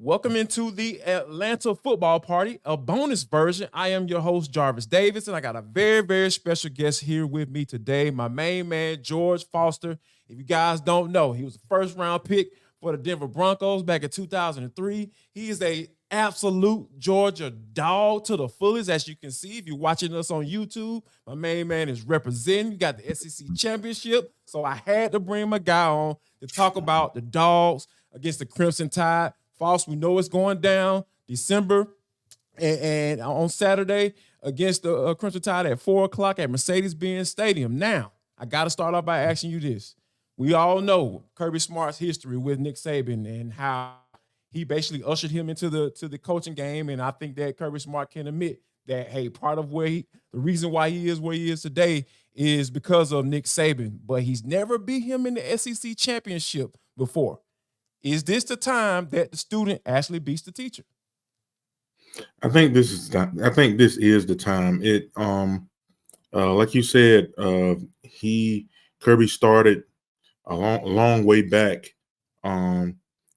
Welcome into the Atlanta football party, a bonus version. I am your host, Jarvis Davis, and I got a very, very special guest here with me today, my main man, George Foster. If you guys don't know, he was a first-round pick for the Denver Broncos back in 2003. He is a absolute Georgia dog to the fullest, as you can see if you're watching us on YouTube. My main man is representing. You got the SEC championship, so I had to bring my guy on to talk about the Dogs against the Crimson Tide. Foster, we know it's going down December and on Saturday against the Crimson Tide at 4 o'clock at Mercedes Benz Stadium. Now, I got to start off by asking you this. We all know Kirby Smart's history with Nick Saban and how he basically ushered him into the coaching game. And I think that Kirby Smart can admit that, hey, part of the reason why he is where he is today is because of Nick Saban. But he's never beat him in the SEC championship before. Is this the time that the student actually beats the teacher? I think this is the time. It like you said, Kirby started a long way back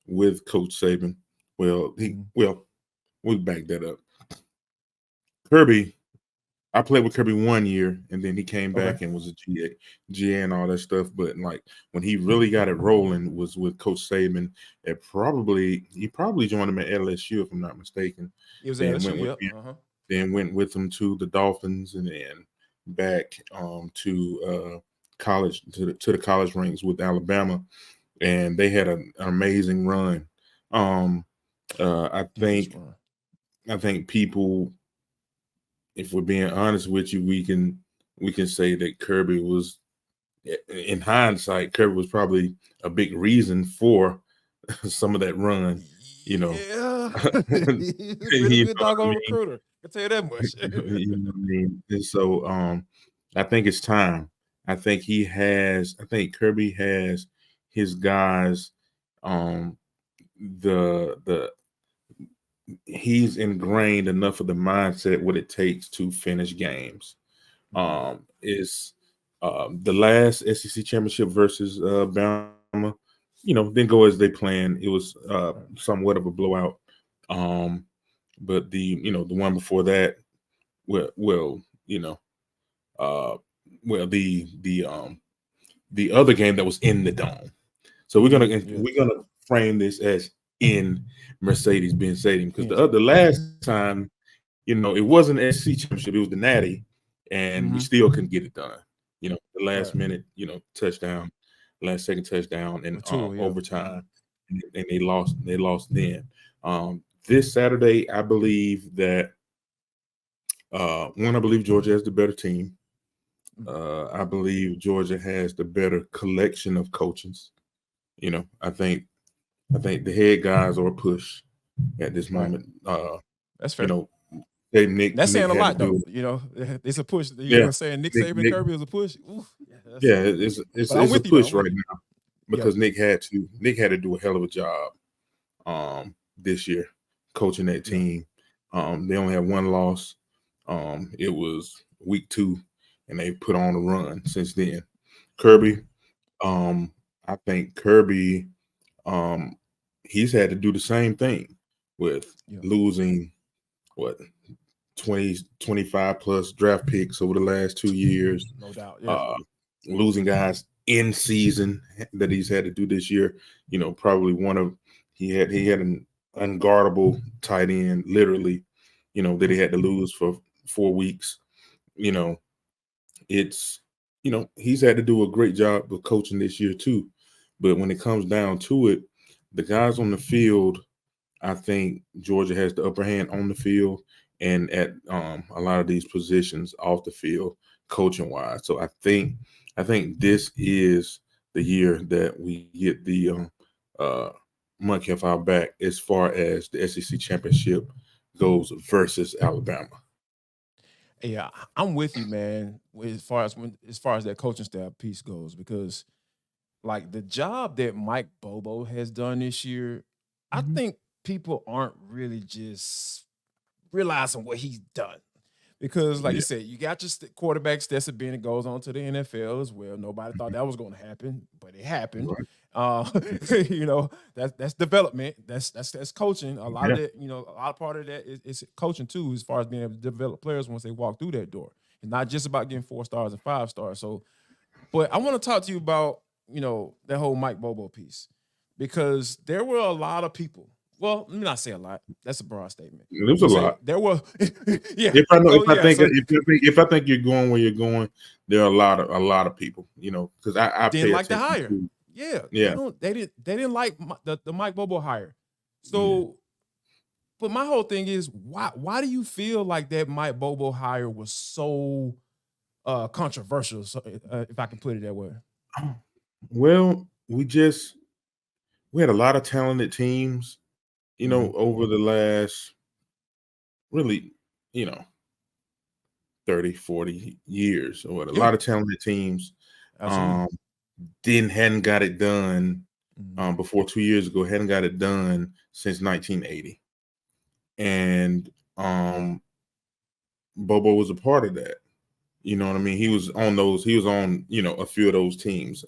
with Coach Saban. Well, we back that up. Kirby, I played with Kirby 1 year, and then he came back and was a GA and all that stuff. But like when he really got it rolling was with Coach Saban. He probably joined him at LSU, if I'm not mistaken. It was LSU, Then went with him to the Dolphins, and then back to college to the college ranks with Alabama, and they had an amazing run. I think people, if we're being honest with you, we can say that Kirby was, in hindsight, Kirby was probably a big reason for some of that run. You know, really good doggone recruiter. I can tell you that much. You know what I mean? And so I think it's time. I think Kirby has his guys. He's ingrained enough of the mindset what it takes to finish games. Is the last SEC championship versus Bama, didn't go as they planned. It was somewhat of a blowout. But the one before that, the other game that was in the dome. So we're gonna frame this as in Mercedes Benz Stadium, because the last time, it wasn't an SEC championship, it was the Natty, and we still couldn't get it done. The last minute, touchdown, last second touchdown, and overtime, and they lost. They lost then. This Saturday, I believe that I believe Georgia has the better team. I believe Georgia has the better collection of coaches. I think the head guys are a push at this moment. That's fair. Nick. That's saying Nick a lot, though. It's a push. Saying Nick Saban, Kirby is a push. Oof. It's a push right now because Nick had to do a hell of a job this year coaching that team. They only have one loss. It was week 2, and they put on a run since then. Kirby, I think Kirby, he's had to do the same thing with losing 25 plus draft picks over the last 2 years. No doubt. Losing guys in season that he's had to do this year. Probably he had an unguardable tight end, literally, that he had to lose for 4 weeks. He's had to do a great job of coaching this year too. But when it comes down to it, the guys on the field, I think Georgia has the upper hand on the field and at a lot of these positions off the field, coaching wise. So I think this is the year that we get the monkey off our back as far as the SEC championship goes versus Alabama. Yeah, I'm with you, man. As far as that coaching staff piece goes, because like the job that Mike Bobo has done this year, I think people aren't really just realizing what he's done. Because, like you said, you got your quarterback, Stetson Bennett, goes on to the NFL as well. Nobody thought that was going to happen, but it happened. That's development. That's coaching. A lot of Yeah. that, a lot of part of that is coaching too, as far as being able to develop players once they walk through that door. It's not just about getting 4 stars and 5 stars. So, but I want to talk to you about, that whole Mike Bobo piece, because there were a lot of people. Well, let me not say a lot. That's a broad statement. It was a lot. There were, yeah. If I know, So, if I think you're going where you're going, there are a lot of people, because I didn't pay like the attention hire. to. Yeah, Yeah. they didn't like the Mike Bobo hire. So, but my whole thing is, why do you feel like that Mike Bobo hire was so controversial? So, if I can put it that way. Well, we had a lot of talented teams, over the last really, 30, 40 years or what. A lot of talented teams hadn't got it done before 2 years ago, hadn't got it done since 1980. And Bobo was a part of that. You know what I mean? He was on, a few of those teams.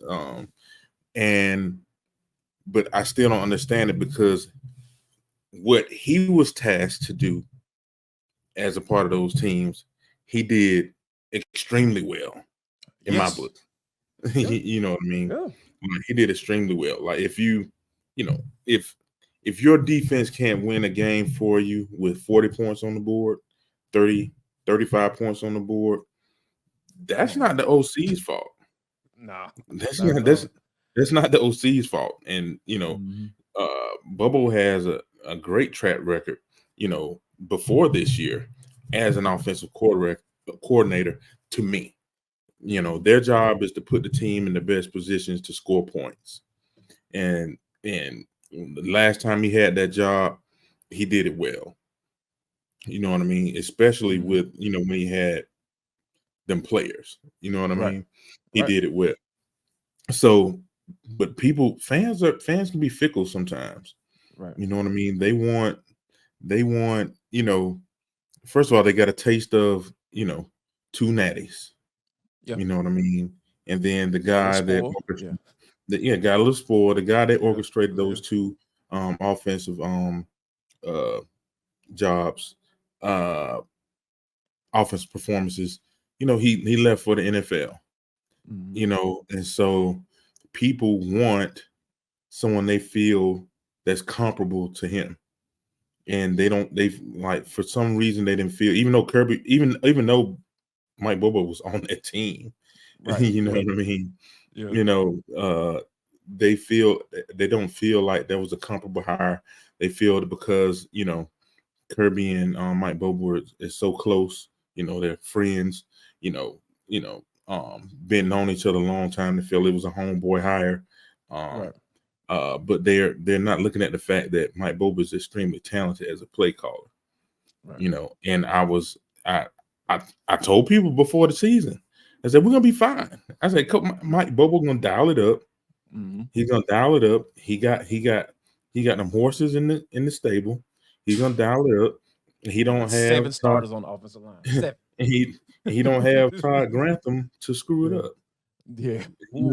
But I still don't understand it, because what he was tasked to do as a part of those teams, he did extremely well in my book. You know what I mean? Yeah. Like, he did extremely well. Like, if if your defense can't win a game for you with 40 points on the board, 30, 35 points on the board, that's not the OC's fault. Nah, That's not the OC's fault. And Bobo has a great track record, before this year as an offensive coordinator. To me, their job is to put the team in the best positions to score points. And the last time he had that job, he did it well. You know what I mean? Especially with, when he had them players. You know what I mean? He did it well. So, but fans can be fickle sometimes. Right. You know what I mean? They want, first of all, they got a taste of, 2 natties. Yeah. You know what I mean? And then the guy that got a little spoiled. The guy that orchestrated those 2 offensive jobs, offensive performances, he left for the NFL. And so people want someone they feel that's comparable to him. And for some reason they didn't feel, even though Kirby, even though Mike Bobo was on that team, you know what I mean? Yeah. They don't feel like there was a comparable hire. They feel that because, Kirby and Mike Bobo is so close, they're friends, been known each other a long time. They feel it was a homeboy hire. But they're not looking at the fact that Mike Bobo is extremely talented as a play caller. And I told people before the season, I said, we're gonna be fine. I said, Mike Bobo gonna dial it up. He's gonna dial it up. He got them horses in the stable. He's gonna dial it up. He don't have 7 starters on the offensive line. 7. he don't have Todd Grantham to screw it up. Yeah. He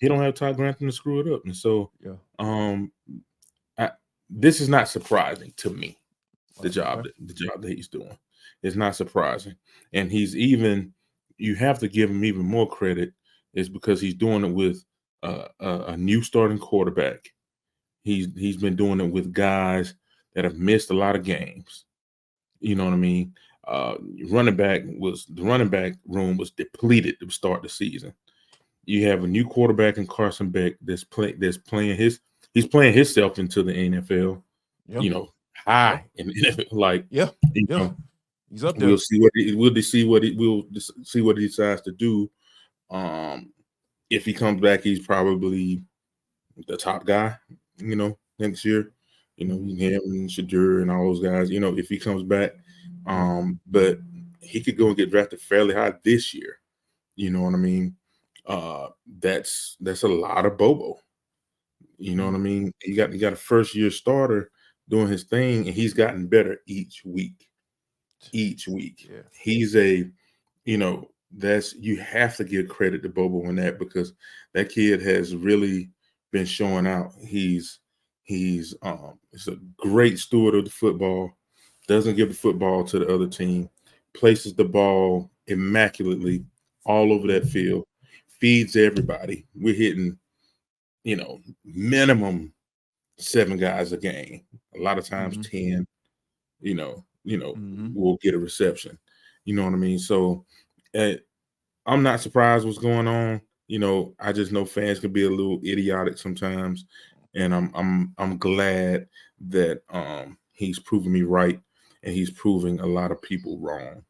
don't have Todd Grantham to screw it up. And so this is not surprising to me. The job that he's doing is not surprising. And you have to give him even more credit, is because he's doing it with a new starting quarterback. He's been doing it with guys that have missed a lot of games. You know what I mean? The running back room was depleted to start the season. You have a new quarterback in Carson Beck he's playing himself into the NFL. High in the NFL. He's up there. We'll see what he decides to do. If he comes back, he's probably the top guy, next year. Him and Shadur and all those guys, if he comes back. But he could go and get drafted fairly high this year. You know what I mean? That's a lot of Bobo. You know what I mean? You got a first year starter doing his thing, and he's gotten better each week. Yeah. He's you have to give credit to Bobo on that, because that kid has really been showing out. He's a great steward of the football, doesn't give the football to the other team, places the ball immaculately all over that field, feeds everybody. We're hitting, minimum 7 guys a game. A lot of times 10, will get a reception. You know what I mean? So I'm not surprised what's going on. I just know fans can be a little idiotic sometimes, and I'm glad that he's proving me right, and he's proving a lot of people wrong.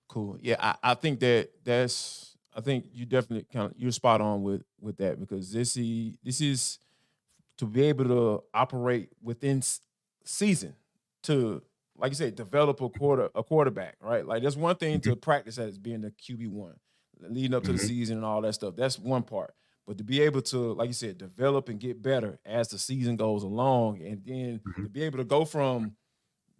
Cool. Yeah, I think I think you definitely you're spot on with that, because this is to be able to operate within season, to, like you said, develop a quarterback, right? Like, there's one thing to practice as being the QB1, leading up to the season and all that stuff. That's one part. But to be able to, like you said, develop and get better as the season goes along, and then to be able to go from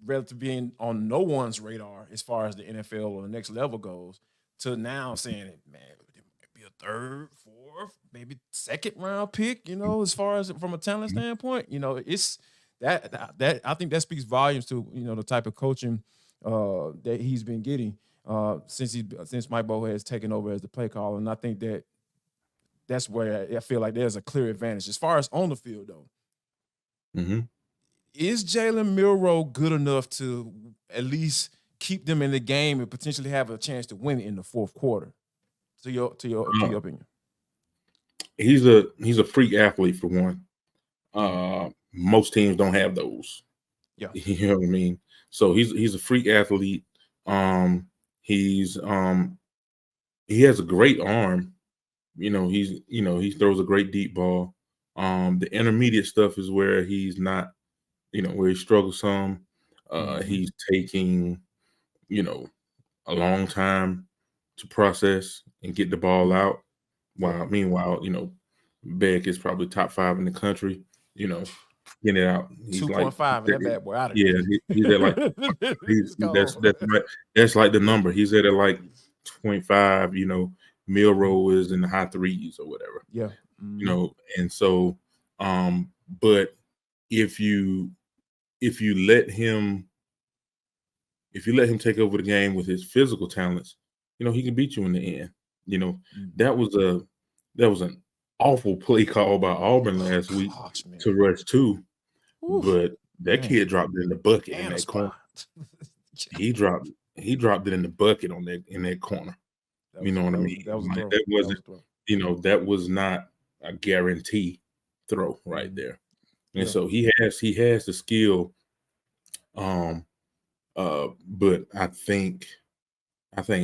relative being on no one's radar as far as the NFL or the next level goes, to now saying, man, it might be a third, fourth, maybe second round pick, as far as from a talent standpoint, it's that I think that speaks volumes to, the type of coaching that he's been getting since Mike Bobo has taken over as the play caller. And I think that's where I feel like there's a clear advantage as far as on the field, though. Is Jalen Milroe good enough to at least keep them in the game and potentially have a chance to win in the fourth quarter? To your opinion, he's a freak athlete, for one. Most teams don't have those. Yeah, you know what I mean. So he's a freak athlete. He has a great arm. He throws a great deep ball. The intermediate stuff is where he's not, where he struggles some. He's taking, a long time to process and get the ball out. Meanwhile, Beck is probably top 5 in the country, getting it out. He's 2.5 and that bad boy out of there. Yeah, he's at like that's like the number. He's at like 0.5, Milroe is in the high 3s or whatever. Yeah. And so but if you let him take over the game with his physical talents, he can beat you in the end. That was an awful play call by Auburn last week to rush 2. But that kid dropped it in the bucket in that corner. He dropped it in the bucket in that corner. You know what I mean? That was not a guarantee throw right there. And so he has the skill. But I think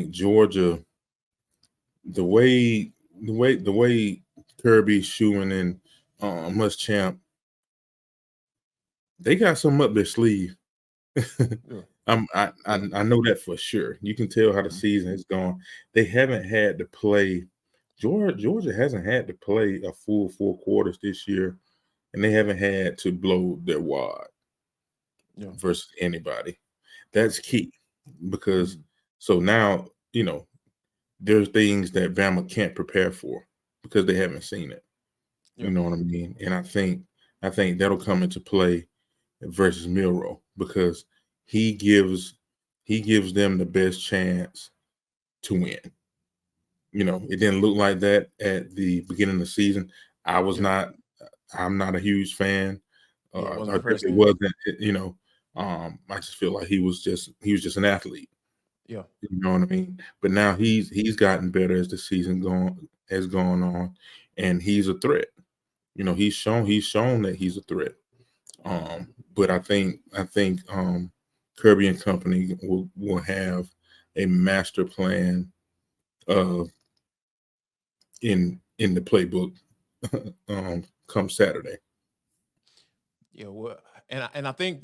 Georgia, the way Kirby, Schumann, and Muschamp, they got something up their sleeve. I know that for sure. You can tell how the season has gone. They haven't had to play. Georgia hasn't had to play a full 4 quarters this year, and they haven't had to blow their wad versus anybody. That's key, because so now, there's things that Bama can't prepare for because they haven't seen it. You know what I mean? And I think that'll come into play versus Milroe, because he gives them the best chance to win. It didn't look like that at the beginning of the season. I'm not a huge fan. It wasn't. I just feel like he was just an athlete. Yeah. You know what I mean? But now he's gotten better as the season has gone on, and he's a threat. He's shown that he's a threat. But I think Kirby and company will have a master plan in the playbook come Saturday. Yeah, well, and I think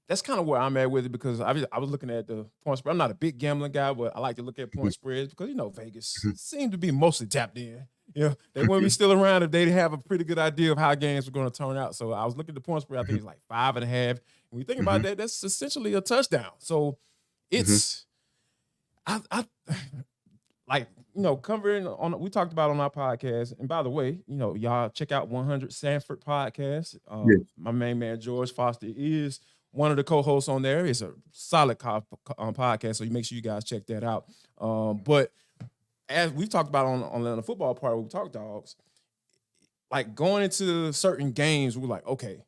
that's kind of where I'm at with it, because I was looking at the point spread. I'm not a big gambling guy, but I like to look at point spreads because Vegas seems to be mostly tapped in. They wouldn't be still around if they have a pretty good idea of how games were going to turn out. So I was looking at the point spread. I think it's like 5.5. When you think about that, that's essentially a touchdown. So it's I like, covering on, we talked about on our podcast. And by the way, y'all check out 100 Sanford podcast. Yes. My main man George Foster is one of the co-hosts on there. It's a solid podcast, so you make sure you guys check that out. But as we talked about on the football part, we talked dogs, like going into certain games, we're like, okay,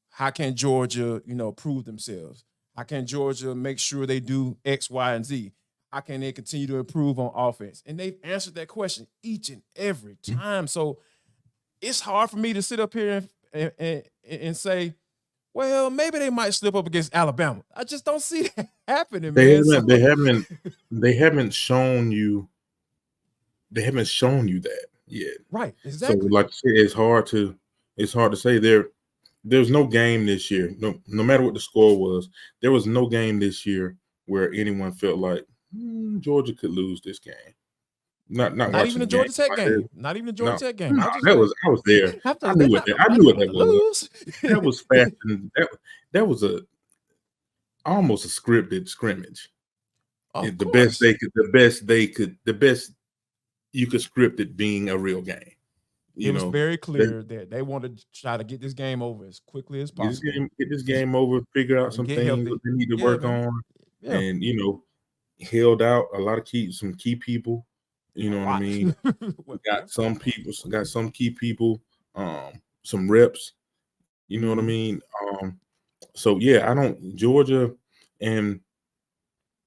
how can Georgia, prove themselves? How can Georgia make sure they do X, Y, and Z? How can they continue to improve on offense? And they've answered that question each and every time. So it's hard for me to sit up here and say, well, maybe they might slip up against Alabama. I just don't see that happening, man. They haven't shown you. They haven't shown you that yet. Right. Exactly. So, like I said, it's hard to say there's no game this year. No matter what the score was, there was no game this year where anyone felt like Georgia could lose this game. Not even the Georgia Tech game. Not even the Georgia Tech game. I was there. I knew what that was. That was fast. That was almost a scripted scrimmage. The best you could script it being a real game. It was very clear that they wanted to try to get this game over as quickly as possible. Get this game over, figure out some things that they need to work on, and held out a lot of some key people. You know what I mean? got some key people, some reps. You know what I mean? So yeah, Georgia, and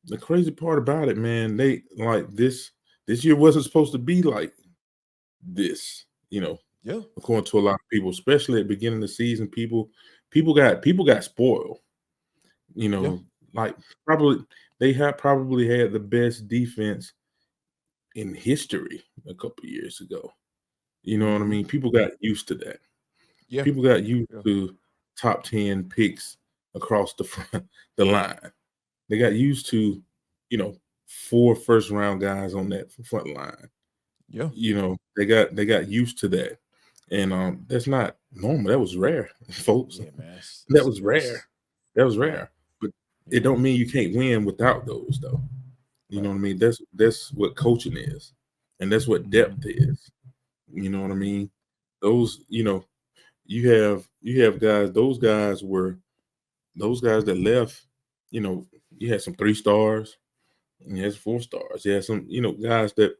the crazy part about it, man, they like this year wasn't supposed to be like this. According to a lot of people, especially at the beginning of the season, people got spoiled. Like they probably had the best defense in history a couple of years ago. You know what I mean? People got used to that. Yeah. People got used to top 10 picks across the line. They got used to, 4 first-round guys on that front line. Yeah. They got used to that. And that's not normal. That was rare, folks. Yeah, man. That was rare. But it don't mean you can't win without those, though. You know what I mean? That's what coaching is, and that's what depth is. You know what I mean? Those, you have guys. Those guys that left. You had some 3 stars, and you had some 4 stars. You had some, guys that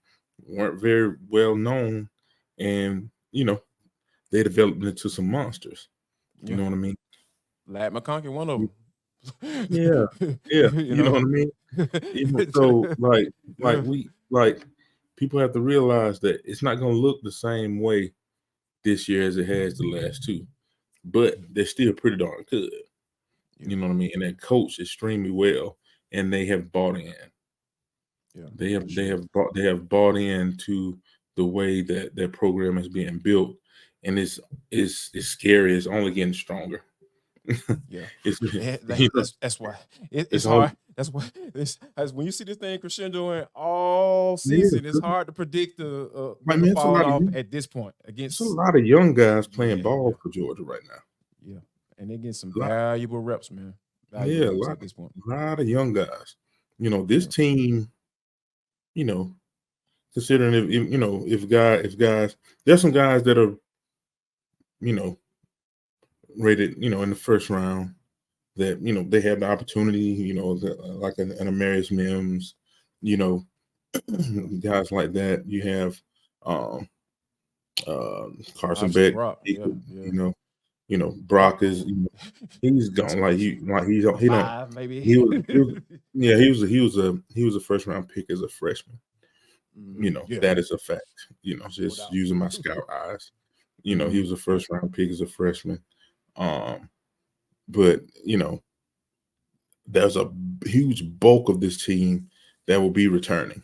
weren't very well known, and they developed into some monsters. You know what I mean? Lad McConkey, one of them. Yeah. You know what I mean? So people have to realize that it's not going to look the same way this year as it has the last 2, but they're still pretty darn good. You know what I mean? And they're coached extremely well, and they have bought in. Yeah, they have bought into the way that their program is being built, and it's scary. It's only getting stronger. Yeah, that's why it's hard. That's why when you see this thing crescendoing all season, it's hard to predict the fall off at this point. Against a lot of young guys playing ball for Georgia right now. Yeah, and they get some valuable reps, man. At this point. A lot of young guys. This team. Considering if guys, there's some guys that are, rated, in the first round that, they have the opportunity, like an Amarius Mims, guys like that. You have Carson Beck, Brock. Brock is, he's gone he don't maybe he was a first round pick as a freshman. That is a fact. Just using my scout eyes. He was a first round pick as a freshman. But there's a huge bulk of this team that will be returning.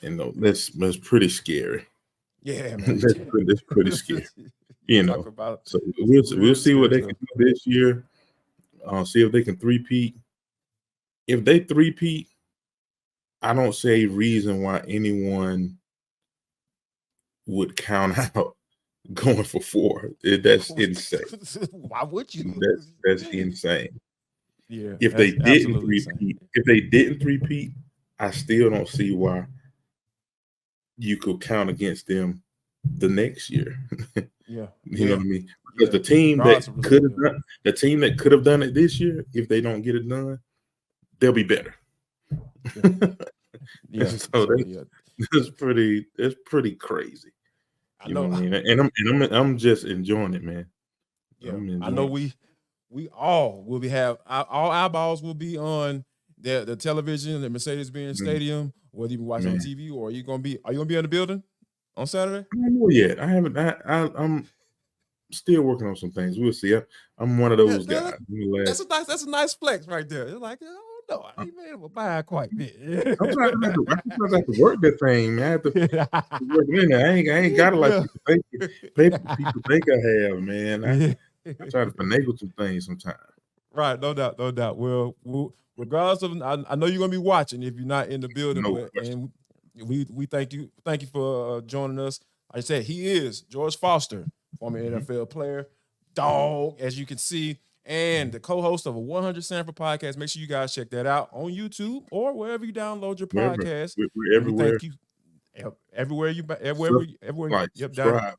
And that's pretty scary. Yeah, man. That's pretty scary. So we'll see what they can do this year. See if they can three-peat. If they three-peat, I don't see a reason why anyone would count out going for 4. That's insane. Why would you? That's insane. Yeah. If they didn't three-peat, I still don't see why you could count against them the next year. Yeah. You know what I mean? Because Yeah. the team Regardless that of could result, have done the team that could have done it this year, if they don't get it done, they'll be better. Yeah. So that's pretty crazy. I You know know. what I mean? And I'm just enjoying it, man. Yeah. I'm I know enjoying we all will be all eyeballs will be on the television, the Mercedes Benz it. Stadium, whether you watch on Man. TV or are you gonna be in the building on Saturday? I don't know yet. I haven't. I'm still working on some things. We'll see. I'm one of those guys. That's a nice flex right there. It's like, oh no, I ain't been able to buy it quite yet. Sometimes I have to work that thing, man. I have to work it in there. I ain't got it like people think I have, man. I try to finagle some things sometimes. Right, no doubt, no doubt. Well, regardless of, I know you're gonna be watching if you're not in the building, No and we thank you for joining us. Like I said, he is George Foster, former NFL player, dog, as you can see, and the co-host of a 100 Sanford podcast. Make sure you guys check that out on YouTube or wherever you download your podcast. We're everywhere. We thank you everywhere Like, yep, subscribe.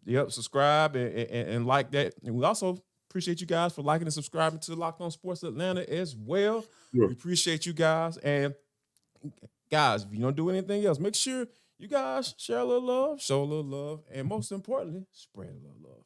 Yep, subscribe and like that. And we also appreciate you guys for liking and subscribing to Locked On Sports Atlanta as well. Sure. We appreciate you guys. And guys, if you don't do anything else, make sure you guys share a little love, show a little love, and most importantly, spread a little love.